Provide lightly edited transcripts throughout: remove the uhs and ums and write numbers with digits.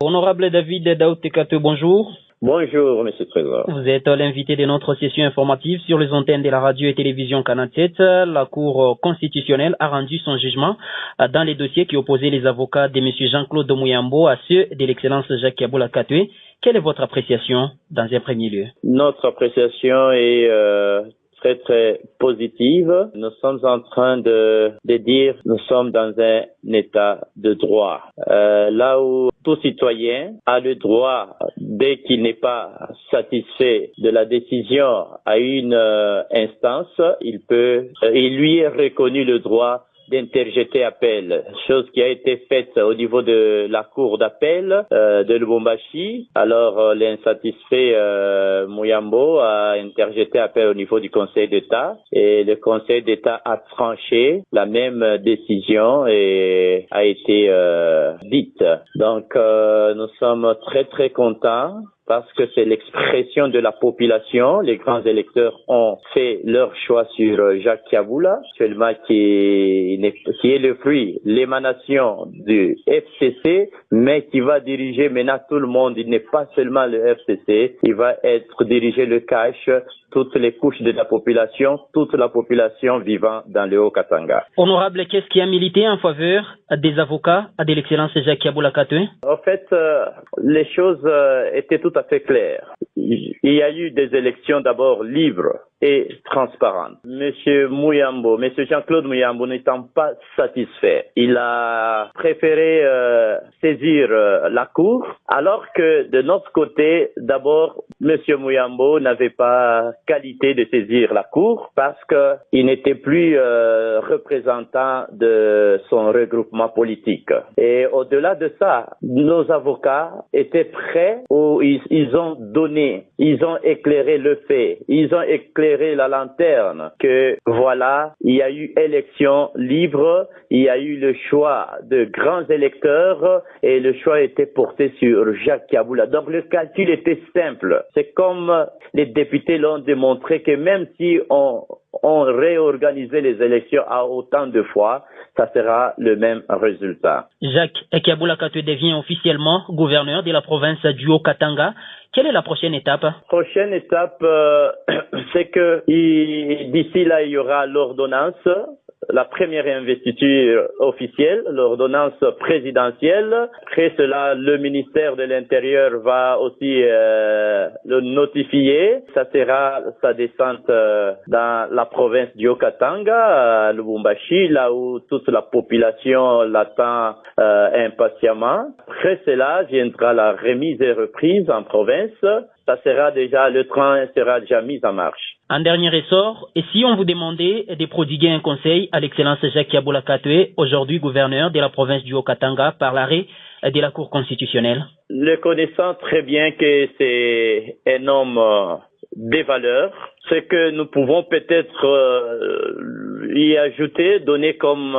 Honorable David Daoutekate, bonjour. Bonjour, Monsieur le Président. Vous êtes l'invité de notre session informative sur les antennes de la radio et télévision Canal 7. La Cour constitutionnelle a rendu son jugement dans les dossiers qui opposaient les avocats de M. Jean-Claude Mouyambo à ceux de l'excellence Jacques Yeboula Katoué. Quelle est votre appréciation dans un premier lieu? Notre appréciation est très positive. Nous sommes en train de dire nous sommes dans un état de droit. Là où tout citoyen a le droit, dès qu'il n'est pas satisfait de la décision à une instance, il lui est reconnu le droit d'interjeter appel, chose qui a été faite au niveau de la cour d'appel de Lubumbashi. Alors l'insatisfait Mouyambo a interjeté appel au niveau du Conseil d'État et le Conseil d'État a tranché la même décision et a été dite. Donc nous sommes très contents parce que c'est l'expression de la population. Les grands électeurs ont fait leur choix sur Jacques Yeboula, seulement qui est le fruit, l'émanation du FCC, mais qui va diriger maintenant tout le monde. Il n'est pas seulement le FCC, il va être dirigé le cash, toutes les couches de la population, toute la population vivant dans le Haut-Katanga. Honorable, qu'est-ce qui a milité en faveur des avocats de l'excellence Jacques Yeboula Katoué? En fait, les choses étaient tout à fait claires. Il y a eu des élections d'abord libres et transparentes. Monsieur Jean-Claude Mouyambo n'étant pas satisfait, il a préféré saisir la Cour, alors que de notre côté, d'abord, Monsieur Mouyambo n'avait pas qualité de saisir la Cour parce qu'il n'était plus représentant de son regroupement politique. Et au-delà de ça, nos avocats étaient prêts, ils ont éclairé le fait, ils ont éclairé la lanterne que voilà, il y a eu élection libre, il y a eu le choix de grands électeurs et le choix était porté sur Jacques Yeboula. Donc le calcul était simple. C'est comme les députés l'ont démontré que même si on réorganisait les élections à autant de fois, ça sera le même résultat. Jacques Yeboula Katoué devient officiellement gouverneur de la province du Haut-Katanga. Quelle est la prochaine étape? Prochaine étape, c'est que d'ici là, il y aura l'ordonnance, la première investiture officielle, l'ordonnance présidentielle. Après cela, le ministère de l'Intérieur va aussi le notifier. Ça sera sa descente dans la province du Haut-Katanga, à Lubumbashi, là où toute la population l'attend impatiemment. Après cela, viendra la remise et reprise en province. Ça sera déjà, le train sera déjà mis en marche. En dernier ressort, et si on vous demandait de prodiguer un conseil à l'excellence Jacques Yeboula Katoué, aujourd'hui gouverneur de la province du Haut-Katanga, par l'arrêt de la Cour constitutionnelle? Le connaissant très bien que c'est un homme des valeurs, ce que nous pouvons peut-être y ajouter, donner comme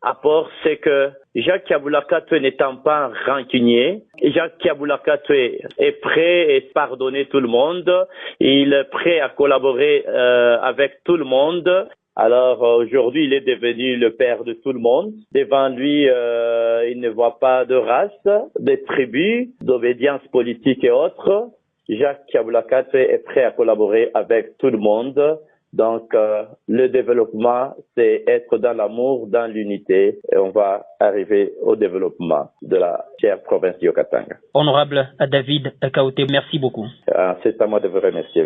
apport, c'est que Jacques Yeboula Katoué n'étant pas rancunier, Jacques Yeboula Katoué est prêt à pardonner tout le monde, il est prêt à collaborer avec tout le monde. Alors aujourd'hui, il est devenu le père de tout le monde. Devant lui, il ne voit pas de race, de tribus, d'obédience politique et autres. Jacques Yeboula Katoué est prêt à collaborer avec tout le monde. Donc, le développement, c'est être dans l'amour, dans l'unité, et on va arriver au développement de la chère province du Haut-Katanga. Honorable David Daoutekate, merci beaucoup. C'est à moi de vous remercier.